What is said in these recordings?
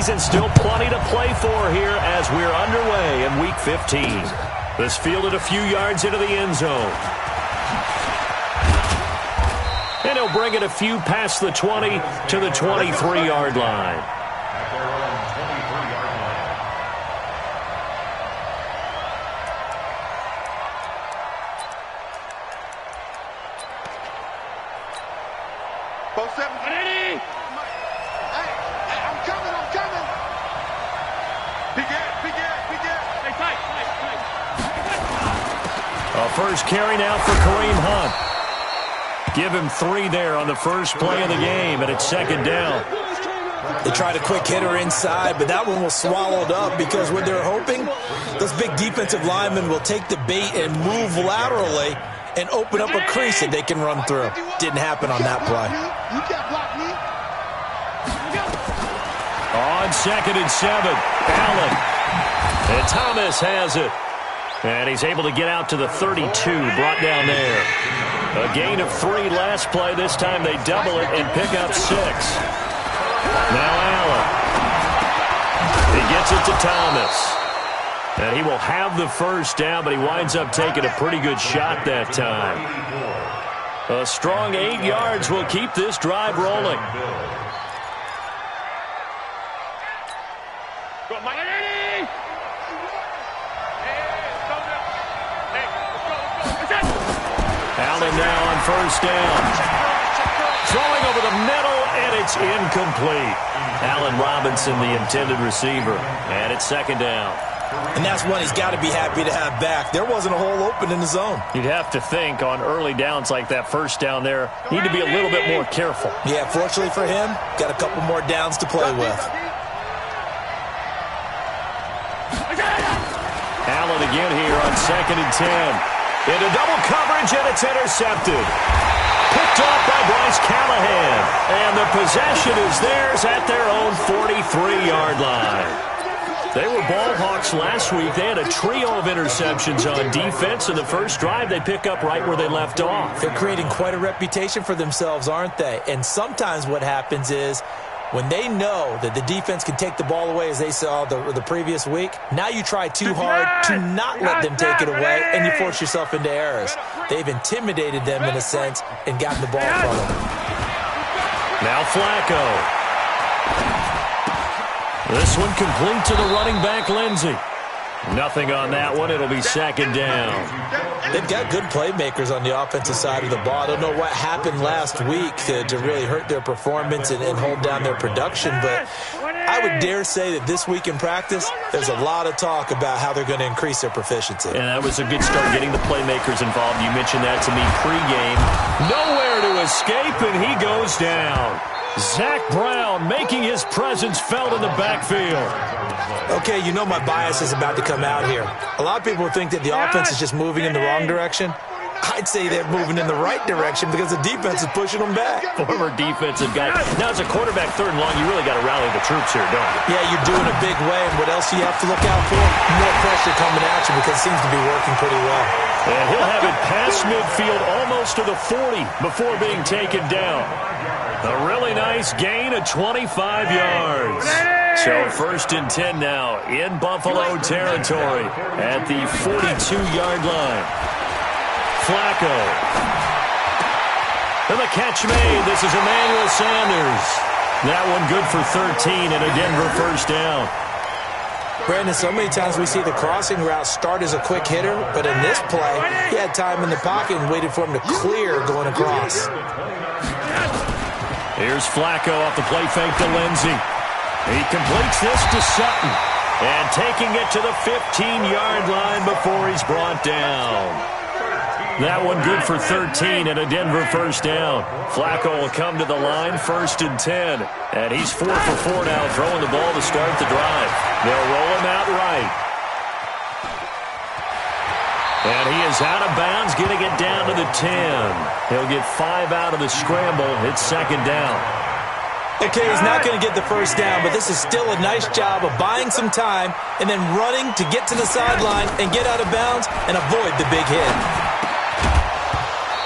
season. Still plenty to play for here as we're underway in Week 15. This fielded a few yards into the end zone. And he'll bring it a few past the 20 to the 23-yard line. First carry now for Kareem Hunt. Give him 3 there on the first play of the game, and it's second down. They tried a quick hitter inside, but that one was swallowed up because what they're hoping, those big defensive linemen will take the bait and move laterally and open up a crease that they can run through. Didn't happen on that play. On 2nd and 7, Allen. And Thomas has it. And he's able to get out to the 32, brought down there. A gain of 3 last play. This time they double it and pick up 6. Now Allen. He gets it to Thomas. And he will have the first down, but he winds up taking a pretty good shot that time. A strong 8 yards will keep this drive rolling. Allen now on first down. Throwing over the middle, and it's incomplete. Allen Robinson, the intended receiver. And it's second down. And that's one he's got to be happy to have back. There wasn't a hole open in the zone. You'd have to think on early downs like that first down there, need to be a little bit more careful. Yeah, fortunately for him, got a couple more downs to play with. Allen again here on 2nd and 10. Into double coverage, and it's intercepted. Picked off by Bryce Callahan. And the possession is theirs at their own 43-yard line. They were ball hawks last week. They had a trio of interceptions on defense. In the first drive, they pick up right where they left off. They're creating quite a reputation for themselves, aren't they? And sometimes what happens is, when they know that the defense can take the ball away, as they saw the previous week, now you try too hard to not let them take it away, and you force yourself into errors. They've intimidated them in a sense and gotten the ball from them. Now Flacco. This one complete to the running back, Lindsey. Nothing on that one. It'll be second down. They've got good playmakers on the offensive side of the ball. I don't know what happened last week to really hurt their performance and hold down their production, but I would dare say that this week in practice, there's a lot of talk about how they're going to increase their proficiency. And that was a good start, getting the playmakers involved. You mentioned that to me pregame. Nowhere to escape, and he goes down. Zach Brown making his presence felt in the backfield. Okay, you know my bias is about to come out here. A lot of people think that the offense is just moving in the wrong direction. I'd say they're moving in the right direction because the defense is pushing them back. Former defensive guy. Now, as a quarterback, 3rd and long, you really got to rally the troops here, don't you? Yeah, you're doing a big way, and what else do you have to look out for? More pressure coming at you because it seems to be working pretty well. And he'll have it past midfield almost to the 40 before being taken down. A really nice gain of 25 yards. So 1st and 10 now in Buffalo territory at the 42-yard line. Flacco. And the catch made. This is Emmanuel Sanders. That one good for 13 and a Denver first down. Brandon, so many times we see the crossing route start as a quick hitter, but in this play, he had time in the pocket and waited for him to clear going across. Here's Flacco off the play fake to Lindsey. He completes this to Sutton. And taking it to the 15-yard line before he's brought down. That one good for 13 and a Denver first down. Flacco will come to the line, 1st and 10. And he's 4 for 4 now, throwing the ball to start the drive. They'll roll him out right. And he is out of bounds, getting it down to the 10. He'll get 5 out of the scramble. It's second down. Okay, he's not going to get the first down, but this is still a nice job of buying some time and then running to get to the sideline and get out of bounds and avoid the big hit.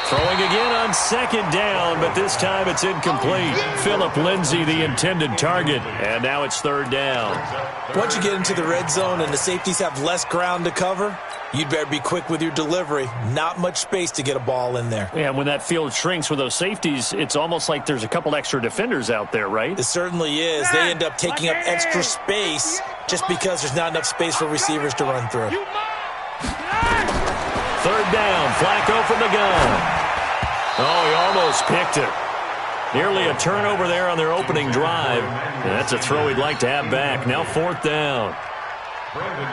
Throwing again on second down, but this time it's incomplete. Phillip Lindsay, the intended target, and now it's third down. Once you get into the red zone and the safeties have less ground to cover, you'd better be quick with your delivery. Not much space to get a ball in there. Yeah, when that field shrinks with those safeties, it's almost like there's a couple extra defenders out there, right? It certainly is. They end up taking up extra space just because there's not enough space for receivers to run through. Third down, Flacco from the gun. Oh, he almost picked it. Nearly a turnover there on their opening drive. And that's a throw he'd like to have back. Now fourth down.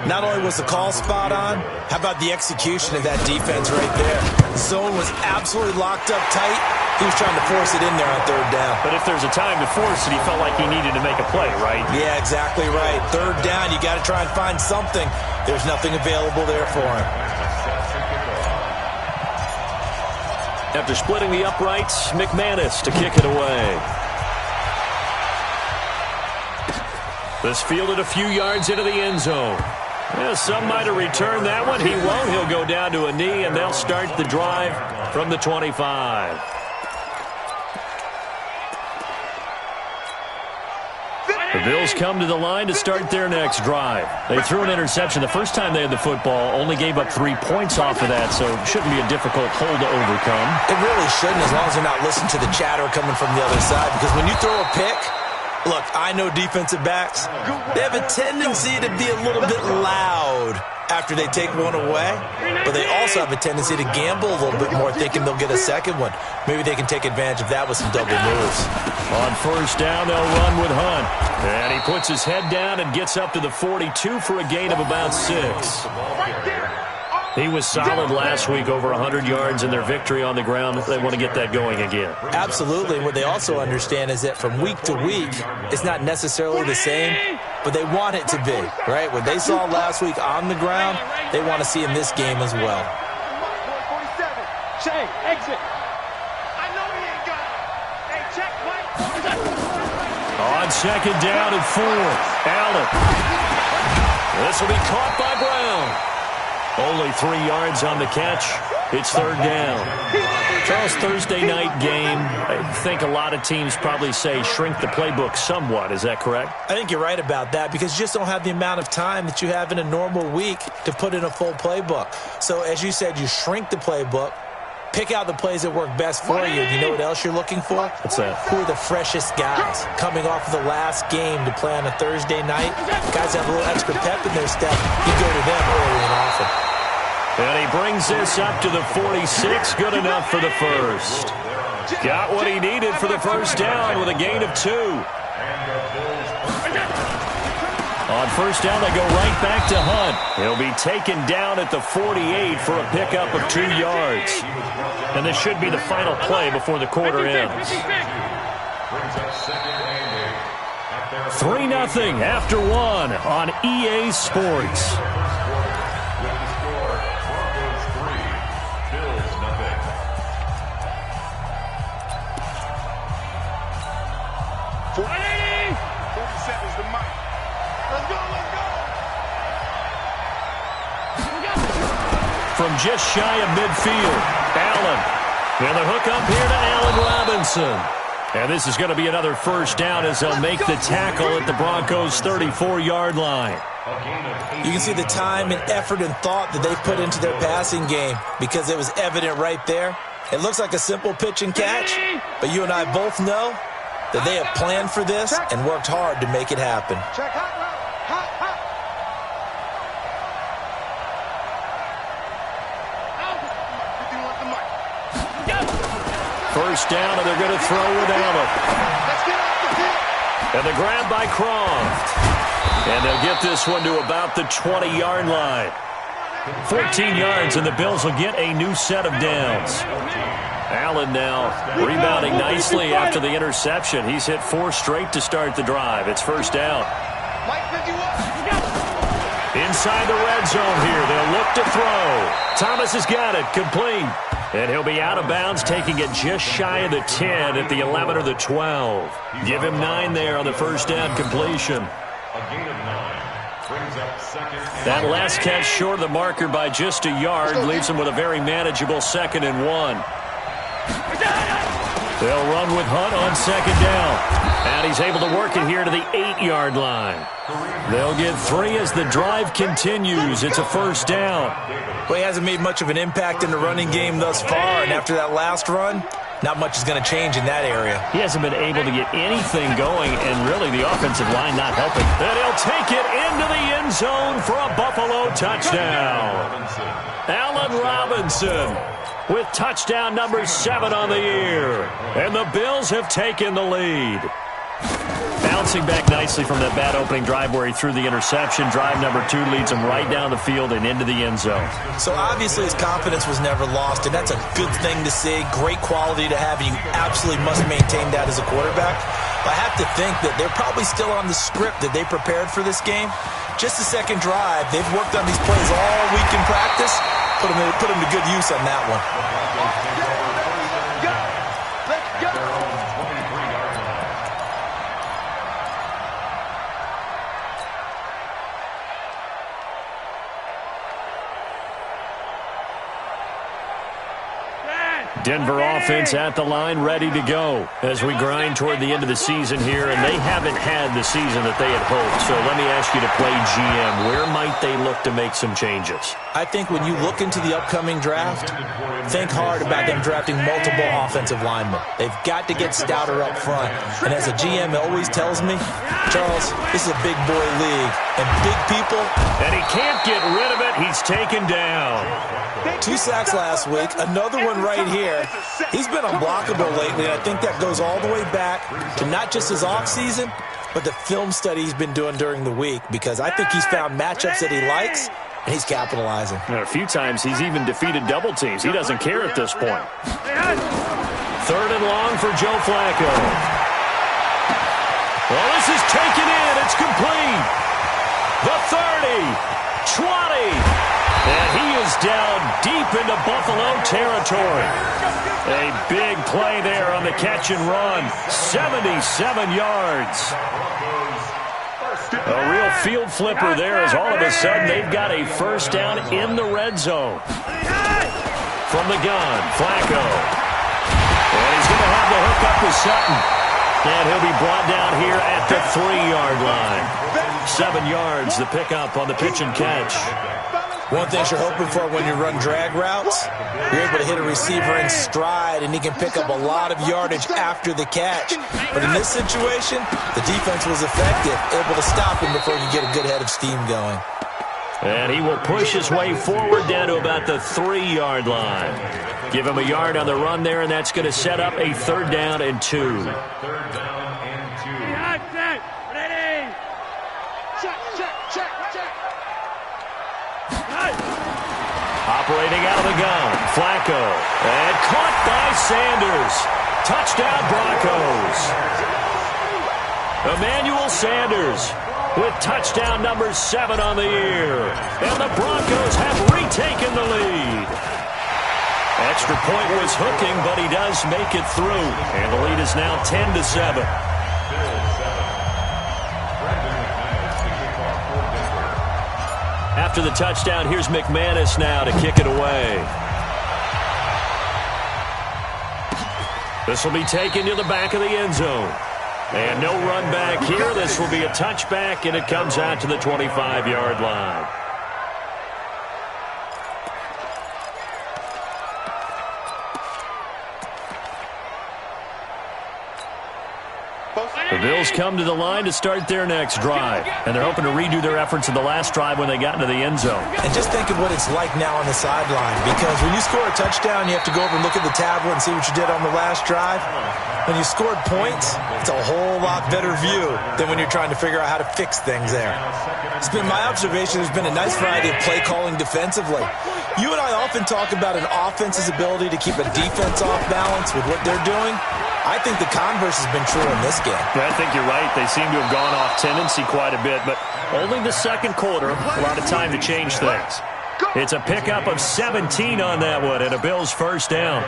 Not only was the call spot on, how about the execution of that defense right there? The zone was absolutely locked up tight. He was trying to force it in there on third down. But if there's a time to force it, he felt like he needed to make a play, right? Yeah, exactly right. Third down, you got to try and find something. There's nothing available there for him. After splitting the uprights, McManus to kick it away. This fielded a few yards into the end zone. Yeah, some might have returned that one. He won't. He'll go down to a knee, and they'll start the drive from the 25. The Bills come to the line to start their next drive. They threw an interception the first time they had the football, only gave up 3 points off of that, so it shouldn't be a difficult hole to overcome. It really shouldn't, as long as they're not listening to the chatter coming from the other side, because when you throw a pick, look, I know defensive backs, they have a tendency to be a little bit loud after they take one away, but they also have a tendency to gamble a little bit more, thinking they'll get a second one. Maybe they can take advantage of that with some double moves. On first down, they'll run with Hunt. And he puts his head down and gets up to the 42 for a gain of about 6. He was solid last week, over 100 yards in their victory on the ground. They want to get that going again. Absolutely. What they also understand is that from week to week, it's not necessarily the same, but they want it to be, right? What they saw last week on the ground, they want to see in this game as well. Shay, exit. I know he ain't got it. Hey, check, Mike. On second down and 4, Allen. This will be caught by Brown. Only 3 yards on the catch. It's third down. Charles, Thursday night game, I think a lot of teams probably say shrink the playbook somewhat. Is that correct? I think you're right about that, because you just don't have the amount of time that you have in a normal week to put in a full playbook. So as you said, you shrink the playbook, pick out the plays that work best for you. And you know what else you're looking for? What's that? Who are the freshest guys coming off of the last game to play on a Thursday night? Guys have a little extra pep in their step. You go to them early and often. And he brings this up to the 46. Good enough for the first. Got what he needed for the first down with a gain of 2. On first down, they go right back to Hunt. He'll be taken down at the 48 for a pickup of 2 yards. And this should be the final play before the quarter ends. 3-0 after 1 on EA Sports. From just shy of midfield, Allen. And the hook up here to Allen Robinson. And this is going to be another first down as they'll make the tackle at the Broncos' 34-yard line. You can see the time and effort and thought that they've put into their passing game, because it was evident right there. It looks like a simple pitch and catch, but you and I both know that they have planned for this and worked hard to make it happen. First down, and they're going to throw with Allen. And the grab by Croft. And they'll get this one to about the 20-yard line. 14 yards, and the Bills will get a new set of downs. Allen now rebounding nicely after the interception. He's hit 4 straight to start the drive. It's first down. Inside the red zone here. They'll look to throw. Thomas has got it. Complete. And he'll be out of bounds, taking it just shy of the 10 at the 11 or the 12. Give him 9 there on the first down completion. That last catch short of the marker by just a yard leaves him with a very manageable 2nd and 1. They'll run with Hunt on second down. And he's able to work it here to the 8-yard line. They'll get 3 as the drive continues. It's a first down. Well, he hasn't made much of an impact in the running game thus far, and after that last run, not much is going to change in that area. He hasn't been able to get anything going, and really the offensive line not helping. And he'll take it into the end zone for a Buffalo touchdown. Allen Robinson with touchdown number 7 on the year. And the Bills have taken the lead. Bouncing back nicely from that bad opening drive where he threw the interception. Drive number 2 leads him right down the field and into the end zone. So obviously his confidence was never lost, and that's a good thing to see. Great quality to have, and you absolutely must maintain that as a quarterback. But I have to think that they're probably still on the script that they prepared for this game. Just the second drive. They've worked on these plays all week in practice. Put them to good use on that one. Denver offense at the line, ready to go as we grind toward the end of the season here, and they haven't had the season that they had hoped. So let me ask you to play GM. Where might they look to make some changes? I think when you look into the upcoming draft, think hard about them drafting multiple offensive linemen. They've got to get stouter up front. And as a GM always tells me, Charles, this is a big boy league. And big people. And he can't get rid of it. He's taken down. 2 sacks last week. Another one right here. He's been unblockable lately, and I think that goes all the way back to not just his offseason, but the film study he's been doing during the week, because I think he's found matchups that he likes, and he's capitalizing. And a few times he's even defeated double teams. He doesn't care at this point. 3rd and long for Joe Flacco. Well, this is taken in. It's complete. The 30, 20. And he is down deep into Buffalo territory. A big play there on the catch and run. 77 yards. A real field flipper there as all of a sudden they've got a first down in the red zone. From the gun, Flacco. And he's going to have the hook up to Sutton. And he'll be brought down here at the 3-yard line. 7 yards, the pickup on the pitch and catch. One thing you're hoping for when you run drag routes, you're able to hit a receiver in stride, and he can pick up a lot of yardage after the catch. But in this situation, the defense was effective, able to stop him before he could get a good head of steam going. And he will push his way forward down to about the 3-yard line. Give him a yard on the run there, and that's going to set up a 3rd down and 2. Operating out of the gun, Flacco. And caught by Sanders. Touchdown, Broncos. Emmanuel Sanders with touchdown number 7 on the year. And the Broncos have retaken the lead. Extra point was hooking, but he does make it through. And the lead is now 10-7. After the touchdown, here's McManus now to kick it away. This will be taken to the back of the end zone. And no run back here. This will be a touchback, and it comes out to the 25-yard line. The Bills come to the line to start their next drive, and they're hoping to redo their efforts in the last drive when they got into the end zone. And just think of what it's like now on the sideline, because when you score a touchdown, you have to go over and look at the tablet and see what you did on the last drive. When you scored points, it's a whole lot better view than when you're trying to figure out how to fix things there. It's been my observation there's been a nice variety of play calling defensively. You and I often talk about an offense's ability to keep a defense off balance with what they're doing. I think the converse has been true in this game. Yeah, I think you're right. They seem to have gone off tendency quite a bit, but only the second quarter, a lot of time to change things. It's a pickup of 17 on that one, and a Bills first down.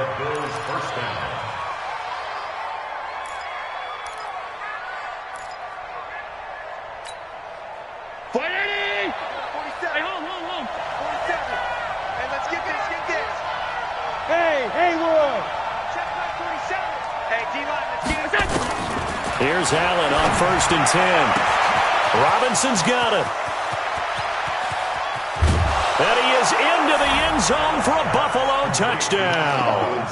Hey, Haywood! Here's Allen on 1st and 10. Robinson's got it. And he is into the end zone for a Buffalo touchdown.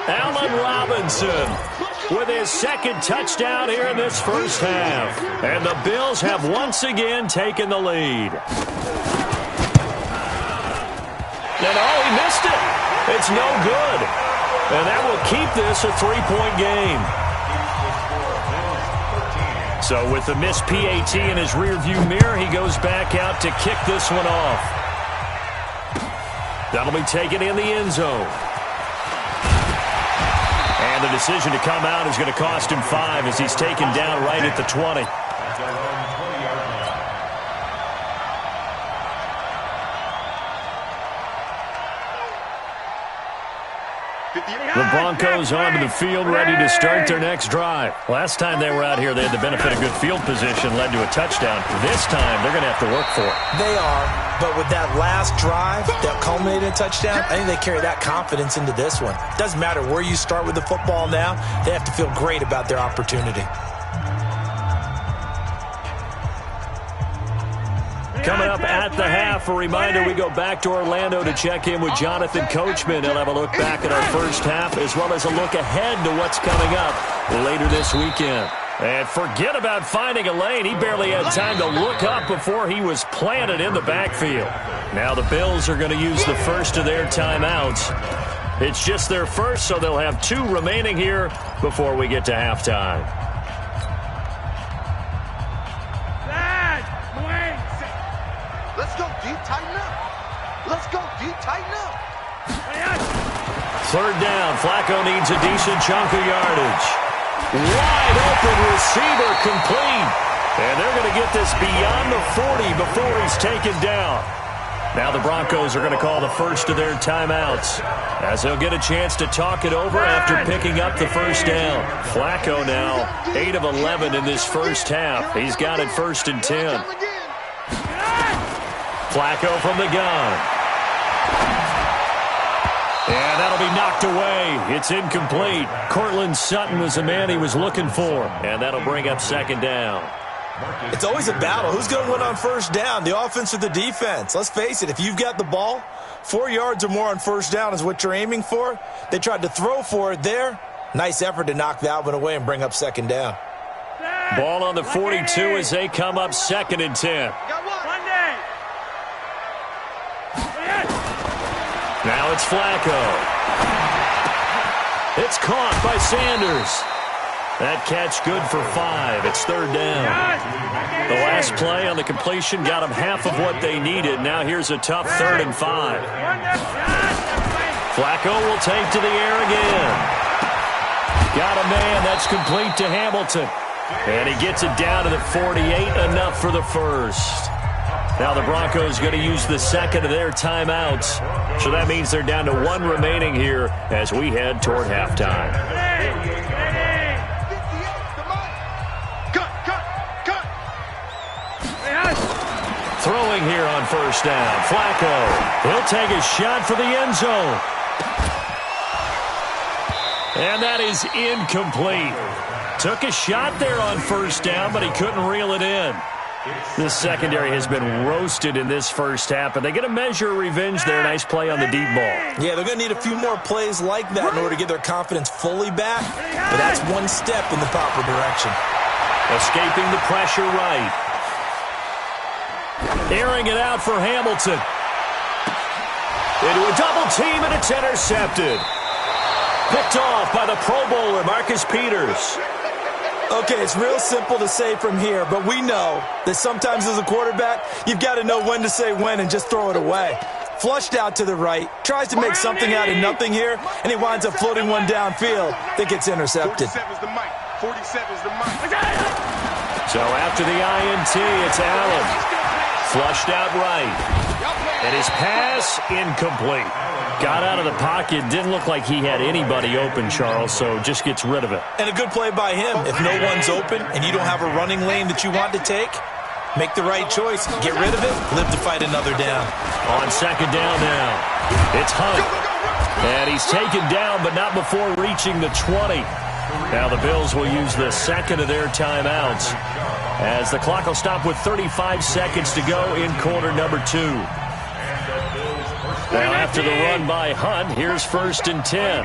Allen Robinson with his second touchdown here in this first half. And the Bills have once again taken the lead. And oh, he missed it. It's no good. And that will keep this a 3-point game. So with the missed PAT in his rearview mirror, he goes back out to kick this one off. That'll be taken in the end zone. And the decision to come out is going to cost him 5 as he's taken down right at the 20. The Broncos onto the field, ready to start their next drive. Last time they were out here, they had the benefit of good field position, led to a touchdown. This time, they're going to have to work for it. They are, but with that last drive that culminated in a touchdown, I think they carry that confidence into this one. Doesn't matter where you start with the football now, they have to feel great about their opportunity. Coming up at the half, a reminder, we go back to Orlando to check in with Jonathan Coachman. He'll have a look back at our first half as well as a look ahead to what's coming up later this weekend. And forget about finding a lane. He barely had time to look up before he was planted in the backfield. Now the Bills are going to use the first of their timeouts. It's just their first, so they'll have 2 remaining here before we get to halftime. Let's go deep, tighten up. Let's go deep, tighten up. 3rd down. Flacco needs a decent chunk of yardage. Wide open receiver complete. And they're going to get this beyond the 40 before he's taken down. Now the Broncos are going to call the first of their timeouts as they'll get a chance to talk it over after picking up the first down. Flacco now 8 of 11 in this first half. He's got it 1st and 10. Flacco from the gun. And that'll be knocked away. It's incomplete. Cortland Sutton was the man he was looking for. And that'll bring up 2nd down. It's always a battle. Who's going to win on 1st down, the offense or the defense? Let's face it, if you've got the ball, 4 yards or more on 1st down is what you're aiming for. They tried to throw for it there. Nice effort to knock that one away and bring up 2nd down. Ball on the 42 as they come up 2nd and 10. Now it's Flacco. It's caught by Sanders. That catch good for 5. It's 3rd down. The last play on the completion got them half of what they needed. Now here's a tough 3rd and 5. Flacco will take to the air again. Got a man. That's complete to Hamilton. And he gets it down to the 48. Enough for the first. Now the Broncos going to use the 2nd of their timeouts. So that means they're down to 1 remaining here as we head toward halftime. Throwing here on 1st down. Flacco. He'll take a shot for the end zone. And that is incomplete. Took a shot there on 1st down, but he couldn't reel it in. This secondary has been roasted in this first half, and they get a measure of revenge there. Nice play on the deep ball. Yeah, they're going to need a few more plays like that in order to get their confidence fully back, but that's one step in the proper direction. Escaping the pressure right. Airing it out for Hamilton. Into a double team, and it's intercepted. Picked off by the Pro Bowler, Marcus Peters. Okay, it's real simple to say from here, but we know that sometimes as a quarterback, you've got to know when to say when and just throw it away. Flushed out to the right, tries to make something out of nothing here, and he winds up floating one downfield that gets intercepted. 47's the mic. 47's the mic. So after the INT, it's Allen. Flushed out right. And his pass, incomplete. Got out of the pocket. Didn't look like he had anybody open, Charles, so just gets rid of it. And a good play by him. If no one's open and you don't have a running lane that you want to take, make the right choice. Get rid of it. Live to fight another down. On 2nd down now. It's Hunt. And he's taken down, but not before reaching the 20. Now the Bills will use the second of their timeouts as the clock will stop with 35 seconds to go in quarter number 2. Now after the run by Hunt, here's 1st and 10.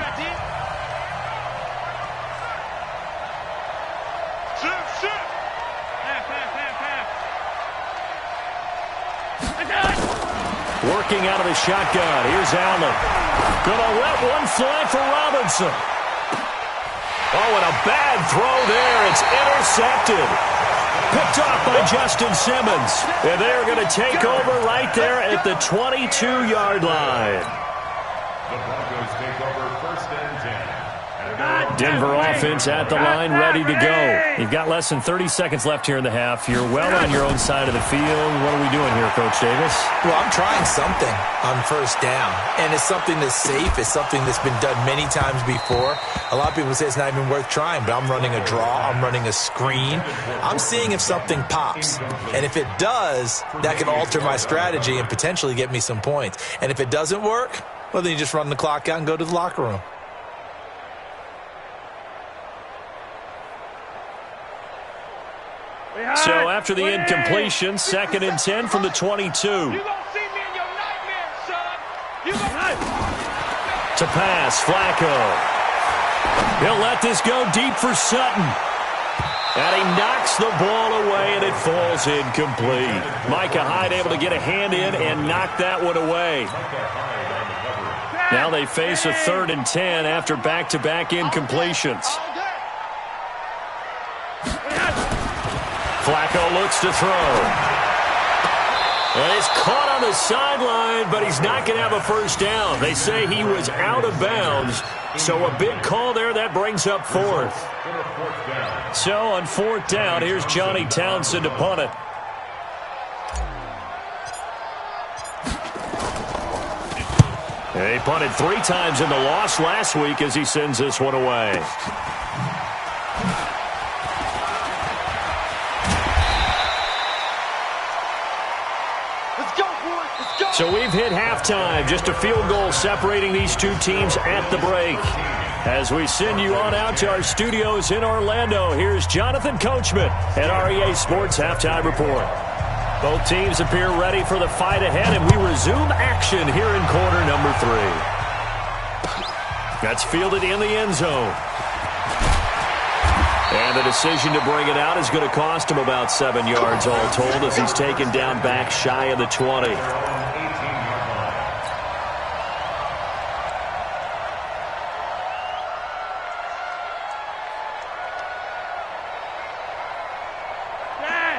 Working out of the shotgun. Here's Allen. Gonna let one fly for Robinson. Oh, and a bad throw there. It's intercepted. Picked off by Justin Simmons. And they're going to take over right there at the 22-yard line. The Broncos take over 1st and 10. Denver offense at the line, ready to go. You've got less than 30 seconds left here in the half. You're well on your own side of the field. What are we doing here, Coach Davis? Well, I'm trying something on 1st down, and it's something that's safe. It's something that's been done many times before. A lot of people say it's not even worth trying, but I'm running a draw. I'm running a screen. I'm seeing if something pops, and if it does, that can alter my strategy and potentially get me some points. And if it doesn't work, well, then you just run the clock out and go to the locker room. So after the incompletion, 2nd and 10 from the 22. You gonna see me in your nightmares, son. To pass, Flacco. He'll let this go deep for Sutton. And he knocks the ball away, and it falls incomplete. Micah Hyde able to get a hand in and knock that one away. Now they face a 3rd and 10 after back-to-back incompletions. Flacco looks to throw. And he's caught on the sideline, but he's not going to have a 1st down. They say he was out of bounds, so a big call there. That brings up 4th. So on 4th down, here's Johnny Townsend to punt it. He punted 3 times in the loss last week as he sends this one away. So we've hit halftime. Just a field goal separating these two teams at the break. As we send you on out to our studios in Orlando, here's Jonathan Coachman at REA Sports Halftime Report. Both teams appear ready for the fight ahead, and we resume action here in quarter number 3. That's fielded in the end zone. And the decision to bring it out is going to cost him about 7 yards all told as he's taken down back shy of the 20.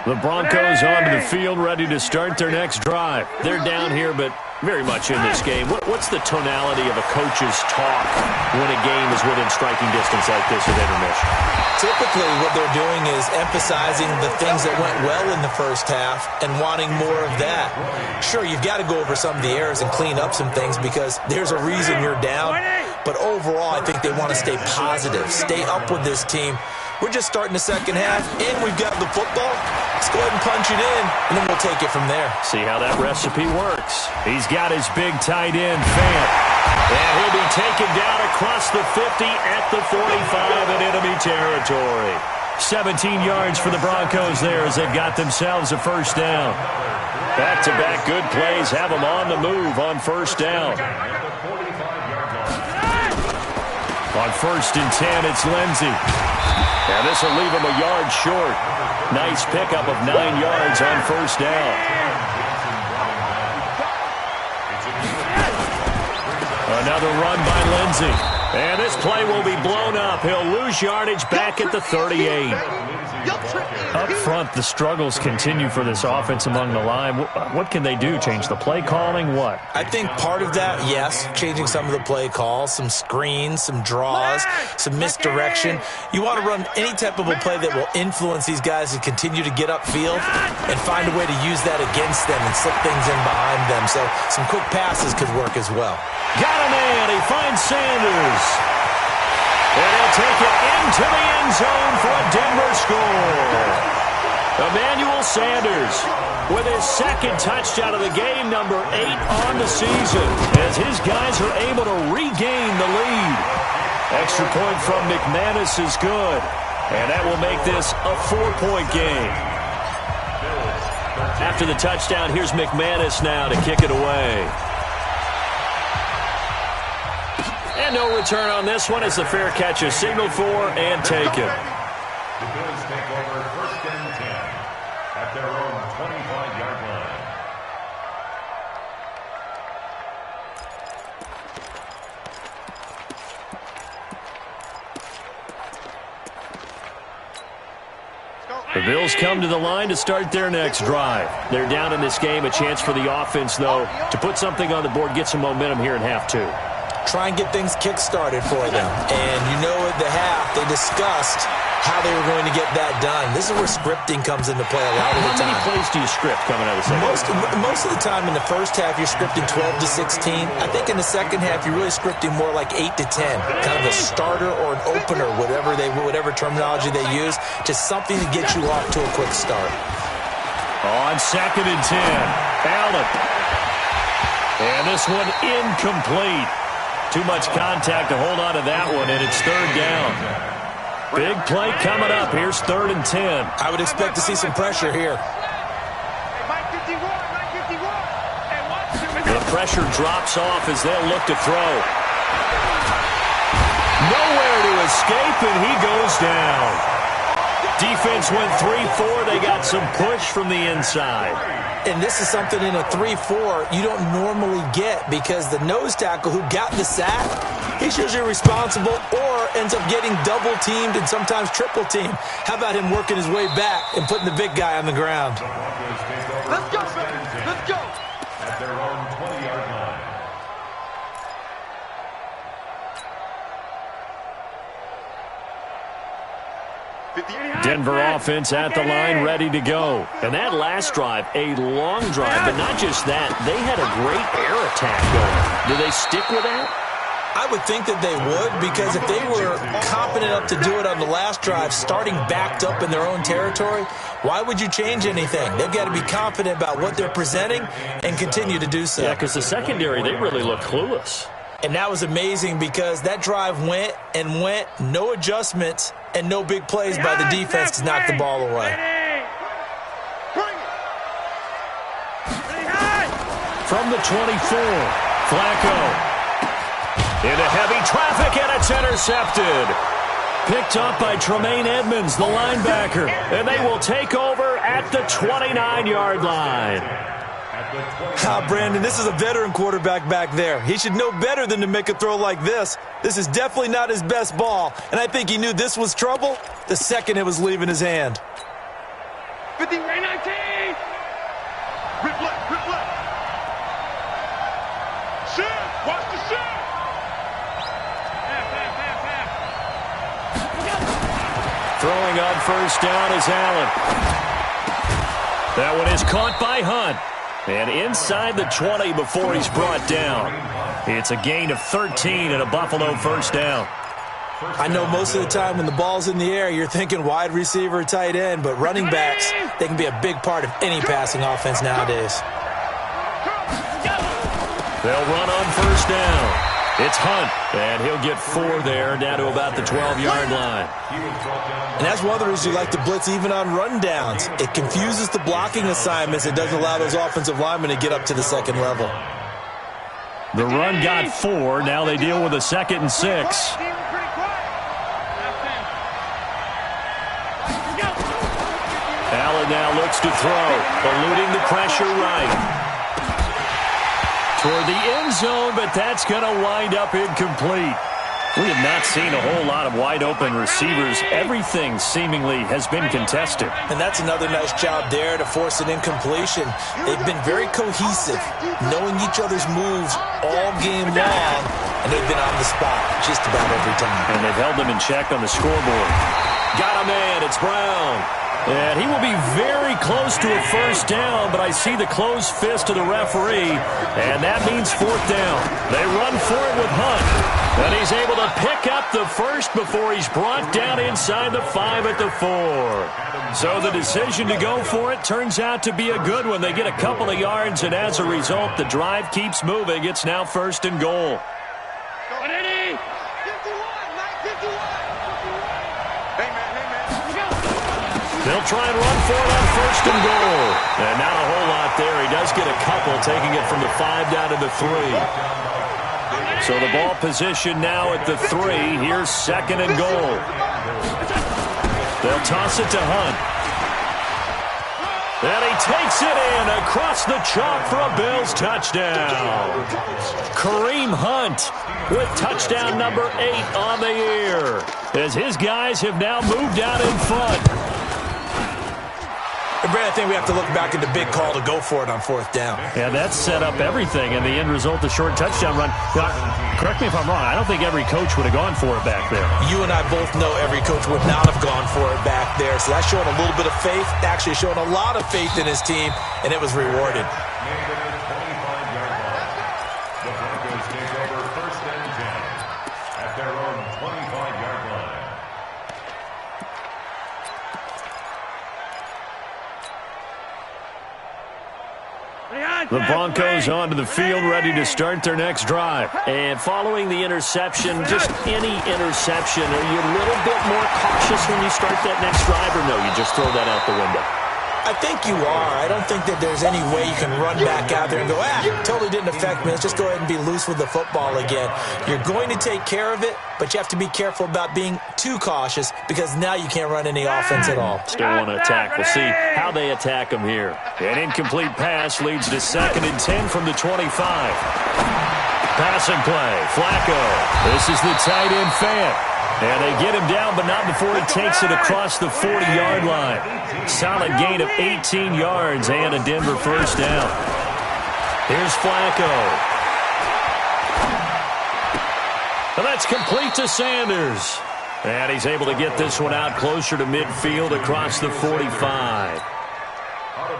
The Broncos onto the field, ready to start their next drive. They're down here, but very much in this game. What's the tonality of a coach's talk when a game is within striking distance like this at intermission? Typically, what they're doing is emphasizing the things that went well in the first half and wanting more of that. Sure, you've got to go over some of the errors and clean up some things because there's a reason you're down. But overall, I think they want to stay positive, stay up with this team. We're just starting the second half, and we've got the football. Let's go ahead and punch it in, and then we'll take it from there. See how that recipe works. He's got his big tight end, Fant. And he'll be taken down across the 50 at the 45 in enemy territory. 17 yards for the Broncos there as they've got themselves a 1st down. Back-to-back good plays have them on the move on 1st down. On 1st and 10, it's Lindsey. And this will leave him a yard short. Nice pickup of 9 yards on 1st down. Another run by Lindsey. And this play will be blown up. He'll lose yardage back at the 38. Up front, the struggles continue for this offense among the line. What can they do? Change the play calling? What? I think part of that, yes, changing some of the play calls, some screens, some draws, some misdirection. You want to run any type of a play that will influence these guys to continue to get upfield and find a way to use that against them and slip things in behind them. So some quick passes could work as well. Got a man. He finds Sanders. And he'll take it into the end zone for a Denver score. Emmanuel Sanders with his 2nd touchdown of the game, number 8 on the season, as his guys are able to regain the lead. Extra point from McManus is good. And that will make this a 4-point game. After the touchdown, here's McManus now to kick it away. And no return on this one as the fair catch is signaled for and taken. The Bills take over 1st and 10 at their own 25-yard line. The Bills come to the line to start their next drive. They're down in this game. A chance for the offense, though, to put something on the board, get some momentum here in half two. Try and get things kick-started for them. And you know at the half, they discussed how they were going to get that done. This is where scripting comes into play a lot of the time. How many plays do you script coming out of the second? Most of the time in the first half, you're scripting 12 to 16. I think in the second half, you're really scripting more like 8 to 10. Kind of a starter or an opener, whatever terminology they use. Just something to get you off to a quick start. On 2nd and 10, Allen. And this one incomplete. Too much contact to hold on to that one, and it's 3rd down. Big play coming up. Here's 3rd and 10. I would expect to see some pressure here. The pressure drops off as they'll look to throw. Nowhere to escape, and he goes down. Defense went 3-4. They got some push from the inside. And this is something in a 3-4 you don't normally get because the nose tackle who got the sack, he's usually responsible or ends up getting double-teamed and sometimes triple-teamed. How about him working his way back and putting the big guy on the ground? Let's go, let's go. At their own 20-yard line. Denver offense at the line, ready to go. And that last drive, a long drive, but not just that. They had a great air attack going. Do they stick with that? I would think that they would because if they were confident enough to do it on the last drive, starting backed up in their own territory, why would you change anything? They've got to be confident about what they're presenting and continue to do so. Yeah, because the secondary, they really look clueless. And that was amazing because that drive went and went, no adjustments, and no big plays by the defense to knock the ball away. From the 24, Flacco. Into heavy traffic, and it's intercepted. Picked up by Tremaine Edmonds, the linebacker. And they will take over at the 29-yard line. Brandon, this is a veteran quarterback back there. He should know better than to make a throw like this. This is definitely not his best ball, and I think he knew this was trouble the second it was leaving his hand. 50, 19. Rip left, rip left. Shoot, watch the shoot. Throwing on 1st down is Allen. That one is caught by Hunt. And inside the 20 before he's brought down. It's a gain of 13 and a Buffalo 1st down. I know most of the time when the ball's in the air, you're thinking wide receiver, tight end, but running backs, they can be a big part of any passing offense nowadays. They'll run on 1st down. It's Hunt, and he'll get 4 there, down to about the 12-yard line. And that's one of the reasons you like to blitz even on rundowns. It confuses the blocking assignments. It doesn't allow those offensive linemen to get up to the second level. The run got 4. Now they deal with a 2nd and 6. Allen now looks to throw, eluding the pressure right. Toward the end zone, but that's going to wind up incomplete. We have not seen a whole lot of wide-open receivers. Everything seemingly has been contested. And that's another nice job there to force an incompletion. They've been very cohesive, knowing each other's moves all game long, and they've been on the spot just about every time. And they've held them in check on the scoreboard. Got a man, it's Brown. And he will be very close to a 1st down, but I see the closed fist of the referee, and that means 4th down. They run for it with Hunt, and he's able to pick up the 1st before he's brought down inside the 5 at the 4. So the decision to go for it turns out to be a good one. They get a couple of yards, and as a result, the drive keeps moving. It's now 1st and goal. He'll try and run for it on first and goal. And not a whole lot there. He does get a couple, taking it from the 5 down to the 3. So the ball position now at the 3. Here's second and goal. They'll toss it to Hunt. And he takes it in across the chalk for a Bills touchdown. Kareem Hunt with touchdown number 8 on the year, as his guys have now moved out in front. And Brad, I think we have to look back at the big call to go for it on 4th down. Yeah, that set up everything, and the end result, the short touchdown run. Now, correct me if I'm wrong, I don't think every coach would have gone for it back there. You and I both know every coach would not have gone for it back there, so that's showing a little bit of faith, actually showing a lot of faith in his team, and it was rewarded. The Broncos take over first and 10 at their own 25-yard line. The Broncos onto the field, ready to start their next drive. And following the interception, just any interception, are you a little bit more cautious when you start that next drive, or no, you just throw that out the window? I think you are. I don't think that there's any way you can run back out there and go, totally didn't affect me. Let's just go ahead and be loose with the football again. You're going to take care of it, but you have to be careful about being too cautious because now you can't run any offense at all. Still want to attack. We'll see how they attack them here. An incomplete pass leads to second and 10 from the 25. Passing play, Flacco. This is the tight end Fant. And they get him down, but not before he takes it across the 40-yard line. Solid gain of 18 yards and a Denver first down. Here's Flacco. And that's complete to Sanders. And he's able to get this one out closer to midfield across the 45.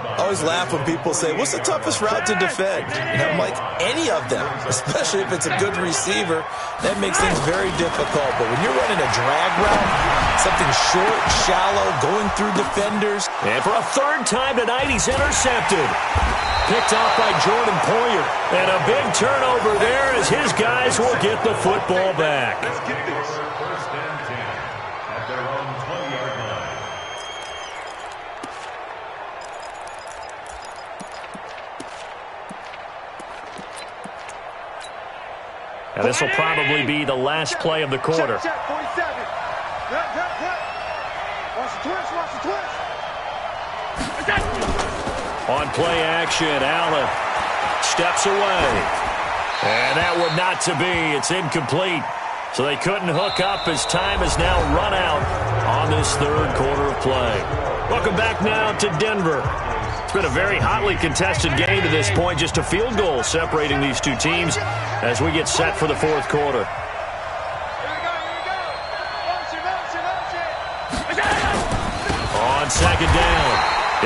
I always laugh when people say, what's the toughest route to defend? And I'm like, any of them, especially if it's a good receiver. That makes things very difficult. But when you're running a drag route, something short, shallow, going through defenders. And for a 3rd time tonight, he's intercepted. Picked off by Jordan Poyer. And a big turnover there as his guys will get the football back. First and 10 at their own 20-yard line. And this will probably be the last play of the quarter. Check, 47. Watch the twist, watch the twist. On play action, Allen steps away. And that one not to be. It's incomplete. So they couldn't hook up as time has now run out on this 3rd quarter of play. Welcome back now to Denver. It's been a very hotly contested game to this point. Just a field goal separating these two teams as we get set for the 4th quarter. On second down,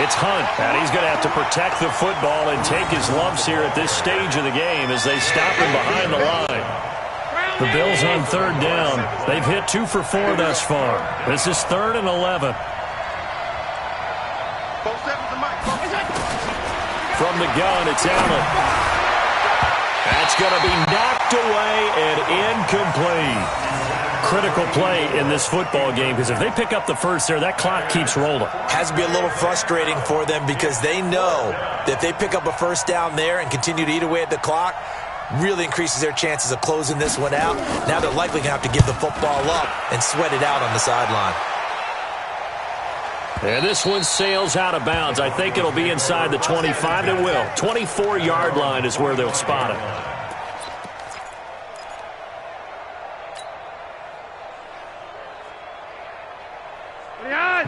it's Hunt. And he's going to have to protect the football and take his lumps here at this stage of the game as they stop him behind the line. The Bills on 3rd down. They've hit 2 for 4 thus far. This is 3rd and 11. From the gun, it's Allen. That's going to be knocked away and incomplete. Critical play in this football game because if they pick up the first there, that clock keeps rolling. Has to be a little frustrating for them because they know that if they pick up a first down there and continue to eat away at the clock, really increases their chances of closing this one out. Now they're likely going to have to give the football up and sweat it out on the sideline. And this one sails out of bounds. I think it'll be inside the 25. It will. 24-yard line is where they'll spot it.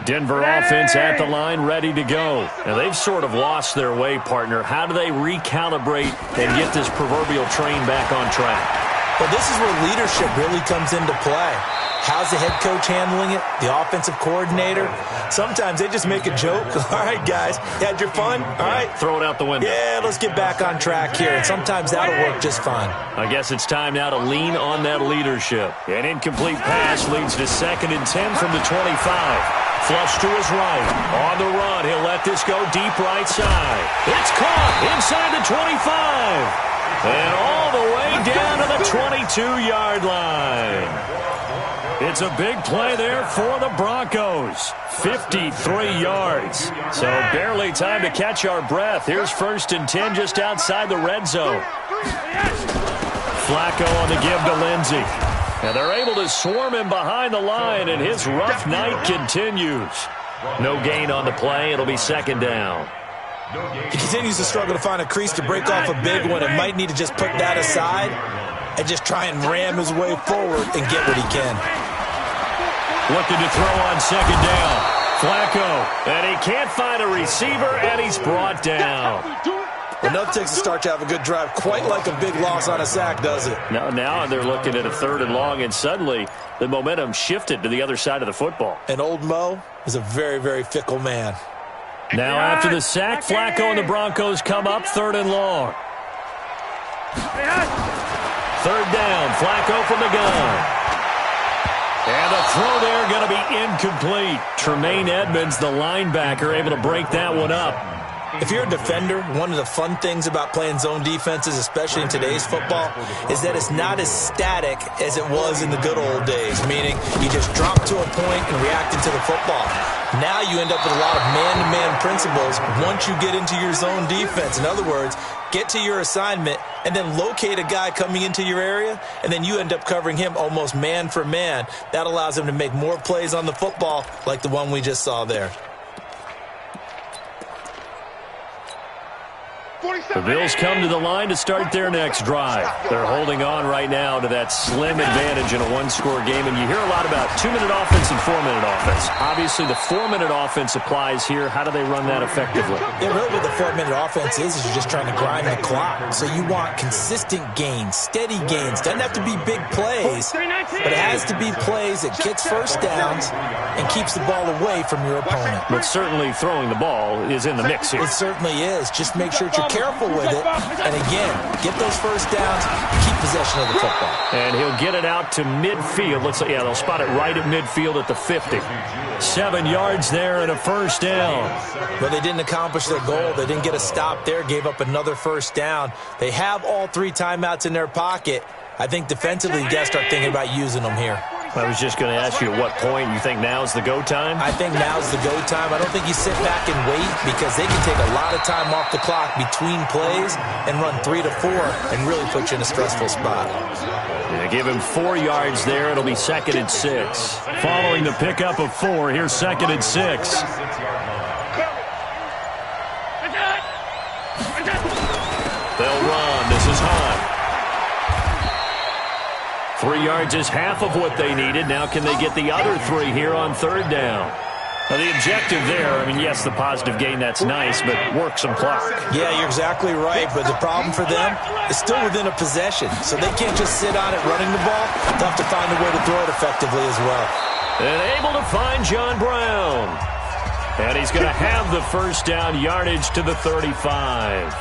Denver offense at the line, ready to go. Now, they've sort of lost their way, partner. How do they recalibrate and get this proverbial train back on track? Well, this is where leadership really comes into play. How's the head coach handling it? The offensive coordinator? Sometimes they just make a joke. All right, guys, you had your fun? All right. Throw it out the window. Yeah, let's get back on track here. And sometimes that'll work just fine. I guess it's time now to lean on that leadership. An incomplete pass leads to 2nd and 10 from the 25. Flush to his right. On the run, he'll let this go deep right side. It's caught inside the 25. And all the way down to the 22-yard line. It's a big play there for the Broncos. 53 yards. So barely time to catch our breath. Here's 1st and 10 just outside the red zone. Flacco on the give to Lindsey. And they're able to swarm him behind the line, and his rough night continues. No gain on the play. It'll be 2nd down. He continues to struggle to find a crease to break off a big one and might need to just put that aside and just try and ram his way forward and get what he can. Looking to throw on 2nd down. Flacco, and he can't find a receiver, and he's brought down. Enough takes to start to have a good drive, quite like a big loss on a sack, does it? Now they're looking at a 3rd and long, and suddenly the momentum shifted to the other side of the football. And old Mo is a very, very fickle man. Now after the sack, Flacco and the Broncos come up 3rd and long. 3rd down, Flacco from the gun. And the throw there going to be incomplete. Tremaine Edmonds, the linebacker, able to break that one up. If you're a defender, one of the fun things about playing zone defenses, especially in today's football, is that it's not as static as it was in the good old days, meaning you just drop to a point and react into the football. Now you end up with a lot of man-to-man principles once you get into your zone defense. In other words, get to your assignment and then locate a guy coming into your area, and then you end up covering him almost man for man. That allows him to make more plays on the football like the one we just saw there. The Bills come to the line to start their next drive. They're holding on right now to that slim advantage in a one-score game, and you hear a lot about 2-minute offense and 4-minute offense. Obviously, the 4-minute offense applies here. How do they run that effectively? Yeah, really what the 4-minute offense is you're just trying to grind the clock. So you want consistent gains, steady gains. Doesn't have to be big plays, but it has to be plays that gets first downs and keeps the ball away from your opponent. But certainly throwing the ball is in the mix here. It certainly is. Just make sure that you're careful with it. And again, get those first downs, keep possession of the football. And he'll get it out to midfield. Looks like, yeah, they'll spot it right at midfield at the 50. 7 yards there and a 1st down. But they didn't accomplish their goal. They didn't get a stop there, gave up another 1st down. They have all 3 timeouts in their pocket. I think defensively, you got to start thinking about using them here. I was just going to ask you at what point you think now's the go time? I think now's the go time. I don't think you sit back and wait because they can take a lot of time off the clock between plays and run 3 to 4 and really put you in a stressful spot. Yeah, give him 4 yards there. It'll be 2nd and 6. Following the pickup of 4, here's 2nd and 6. They'll run. This is Hunt. 3 yards is half of what they needed. Now can they get the other 3 here on 3rd down? Now the objective there, I mean, yes, the positive gain, that's nice, but work some clock. Yeah, you're exactly right, but the problem for them is still within a possession, so they can't just sit on it running the ball. They'll have to find a way to throw it effectively as well. And able to find John Brown. And he's going to have the 1st down yardage to the 35.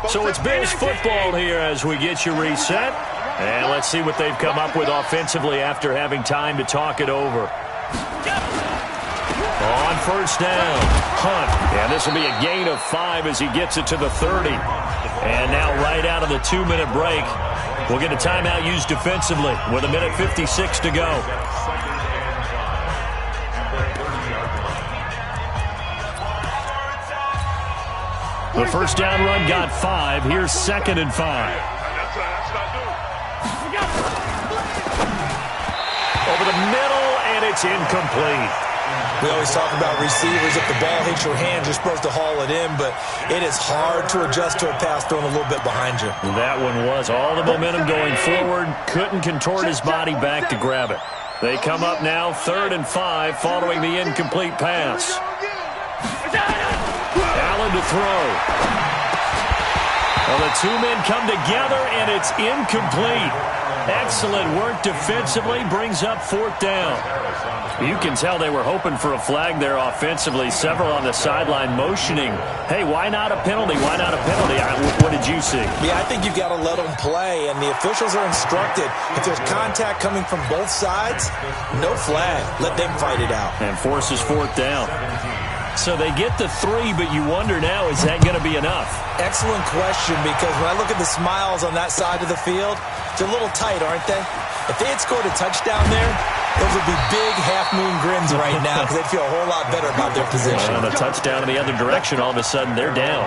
So it's Bills football here as we get you reset. And let's see what they've come up with offensively after having time to talk it over. On 1st down, Hunt. And this will be a gain of 5 as he gets it to the 30. And now right out of the 2-minute break, we'll get a timeout used defensively with 1:56 to go. The 1st down run got 5. Here's 2nd and 5. Over the middle, and it's incomplete. We always talk about receivers. If the ball hits your hand, you're supposed to haul it in, but it is hard to adjust to a pass thrown a little bit behind you. That one was all the momentum going forward. Couldn't contort his body back to grab it. They come up now 3rd and 5 following the incomplete pass. Allen to throw. Well, the 2 men come together, and it's incomplete. Excellent work defensively, brings up 4th down. You can tell they were hoping for a flag there offensively. Several on the sideline motioning, hey, why not a penalty? Why not a penalty? What did you see? Yeah, I think you've got to let them play, and the officials are instructed. If there's contact coming from both sides, no flag. Let them fight it out. And forces 4th down. So they get the 3, but you wonder now, is that going to be enough? Excellent question, because when I look at the smiles on that side of the field, they're a little tight, aren't they? If they had scored a touchdown there, those would be big half-moon grins right now because they'd feel a whole lot better about their position. And a touchdown in the other direction, all of a sudden they're down.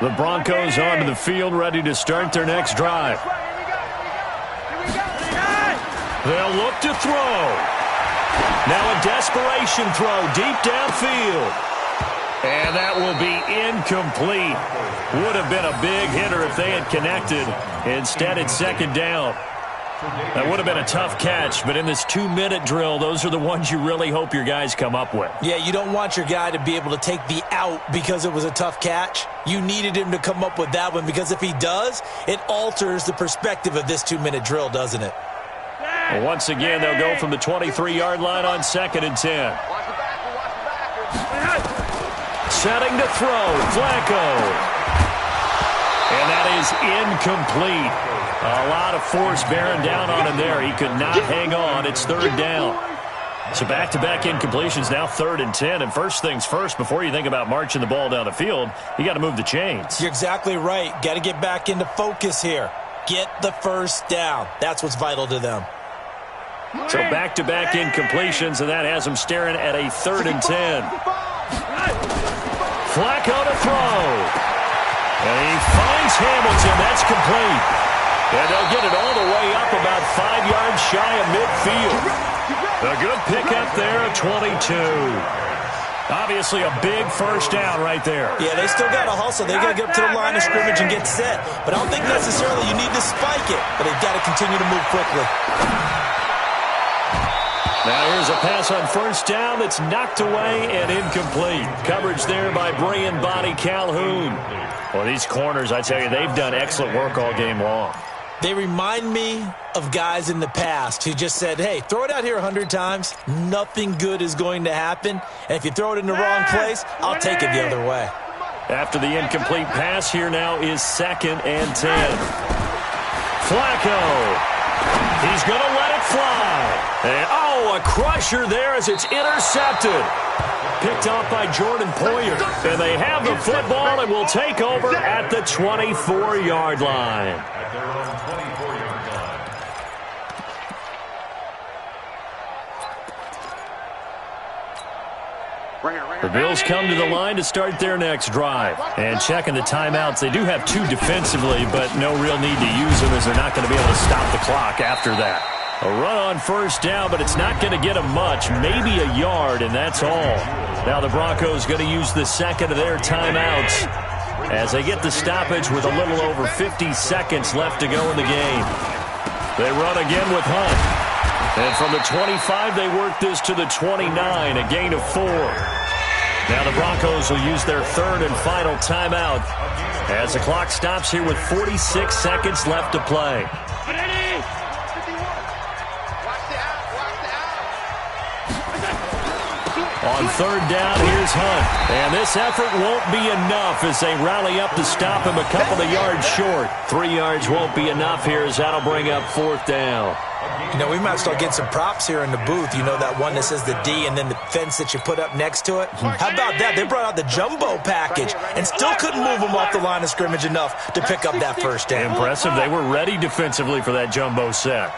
The Broncos onto the field, ready to start their next drive. They'll look to throw. Now a desperation throw deep downfield. And that will be incomplete. Would have been a big hitter if they had connected. Instead, it's second down. That would have been a tough catch, but in this 2-minute drill, those are the ones you really hope your guys come up with. Yeah, you don't want your guy to be able to take the out because it was a tough catch. You needed him to come up with that one, because if he does, it alters the perspective of this 2-minute drill, doesn't it? Well, once again, they'll go from the 23-yard line on 2nd and 10. Setting to throw, Flacco. And that is incomplete. A lot of force bearing down on him there. He could not hang on. It's third down. So back-to-back incompletions, now 3rd and 10. And first things first, before you think about marching the ball down the field, you got to move the chains. You're exactly right. Got to get back into focus here. Get the first down. That's what's vital to them. So back-to-back incompletions, and that has them staring at a 3rd and 10. Flacco to throw. And he finds Hamilton. That's complete. And they'll get it all the way up about 5 yards shy of midfield. A good pickup there at 22. Obviously a big first down right there. Yeah, they still got to hustle. They got to get up to the line of scrimmage and get set. But I don't think necessarily you need to spike it. But they've got to continue to move quickly. Now here's a pass on first down that's knocked away and incomplete. Coverage there by Brian Body Calhoun. Well, these corners, I tell you, they've done excellent work all game long. They remind me of guys in the past who just said, hey, throw it out here 100 times. Nothing good is going to happen. And if you throw it in the wrong place, I'll take it the other way. After the incomplete pass, here now is 2nd and 10. Flacco. He's going to let it fly. And, a crusher there as it's intercepted. Picked off by Jordan Poyer. And they have the football and will take over at the 24-yard line. At their own 24-yard line. The Bills come to the line to start their next drive. And checking the timeouts, they do have 2 defensively, but no real need to use them as they're not going to be able to stop the clock after that. A run on first down, but it's not going to get them much, maybe a yard, and that's all. Now the Broncos going to use the second of their timeouts as they get the stoppage with a little over 50 seconds left to go in the game. They run again with Hunt. And from the 25, they work this to the 29, a gain of 4. Now the Broncos will use their 3rd and final timeout as the clock stops here with 46 seconds left to play. On 3rd down, here's Hunt. And this effort won't be enough as they rally up to stop him a couple of yards short. 3 yards won't be enough here as that'll bring up 4th down. You know, we might start getting some props here in the booth. You know, that one that says the D and then the fence that you put up next to it? How about that? They brought out the jumbo package and still couldn't move them off the line of scrimmage enough to pick up that first down. Impressive. They were ready defensively for that jumbo set.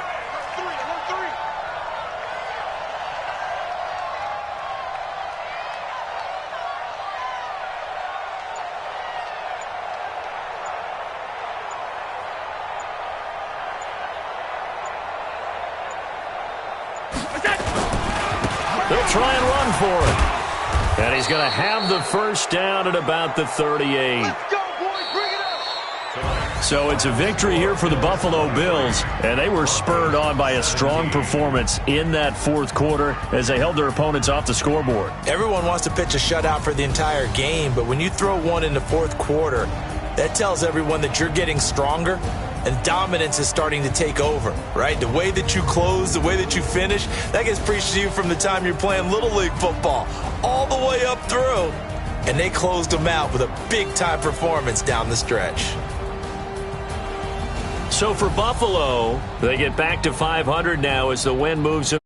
They'll try and run for it. And he's going to have the first down at about the 38. So it's a victory here for the Buffalo Bills, and they were spurred on by a strong performance in that 4th quarter as they held their opponents off the scoreboard. Everyone wants to pitch a shutout for the entire game, but when you throw one in the 4th quarter, that tells everyone that you're getting stronger and dominance is starting to take over, right? The way that you close, the way that you finish, that gets preached to you from the time you're playing Little League football all the way up through. and they closed them out with a big-time performance down the stretch. So for Buffalo, they get back to 500 now as the win moves them.